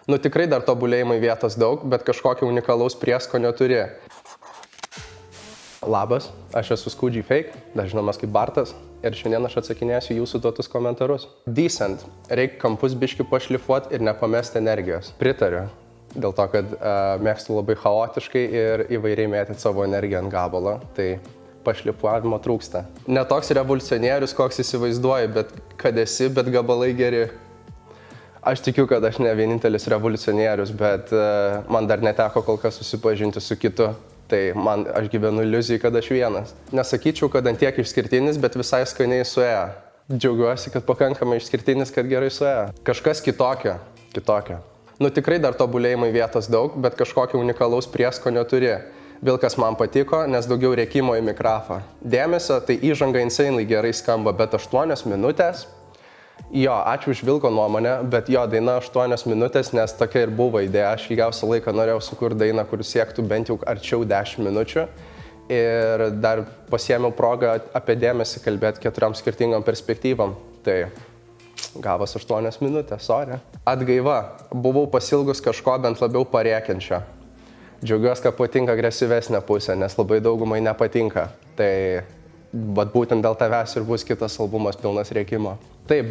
Nu tikrai dar tobulėjimai vietos daug, bet kažkokio unikalaus prieskonio turi. Labas, aš esu Skudžiai Fake, dažinomas kaip Bartas, ir šiandien aš atsakinėsiu jūsų duotus komentarus. Decent, reikia kampus biškį pašlifuoti ir nepamesti energijos. Pritariu, dėl to, kad mėgstu labai chaotiškai ir įvairiai mėtyti savo energiją ant gabalo, tai pašlifuavimo trūksta. Ne toks revoliucionierius, koks įsivaizduoji, bet kad esi, bet gabalai geri. Aš tikiu, kad aš ne vienintelis revoliucionierius, bet man dar neteko kol kas susipažinti su kitu. Tai aš gyvenu iliuzijai, kad aš vienas. Nesakyčiau, kad ant tiek išskirtinis, bet visai skaniai suėjo. Džiaugiuosi, kad pakankamai išskirtinis, kad gerai suėjo. Kažkas kitokio. Nu tikrai dar tobulėjimai vietos daug, bet kažkokio unikalaus prieskonio turi. Vilkas man patiko, nes daugiau rėkimo į mikrofą. Dėmesio, tai įžanga insanely gerai skamba, bet 8 minutės. Jo, ačiū už Vilko nuomonę, bet jo daina 8 minutės, nes tokia ir buvo idėja. Aš ilgiausią laiką norėjau sukurti dainą, kur siektų bent jau arčiau 10 minučių. Ir dar pasiėmiau progą apie dėmesį kalbėti 4 skirtingom perspektyvom. Tai gavos 8 minutės, sorry. Atgaiva. Buvau pasilgus kažko bent labiau parėkiančio. Džiaugiuosi, kad patinka agresyvesnė pusė, nes labai daugumai nepatinka. Tai būtent dėl tavęs ir bus kitas albumas pilnas rėkimo. Taip,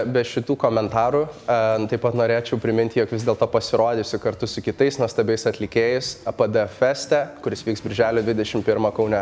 be šitų komentarų, taip pat norėčiau priminti, jog vis dėlto pasirodysiu kartu su kitais nuostabiais atlikėjais APD Feste, kuris vyks birželio 21 Kaune.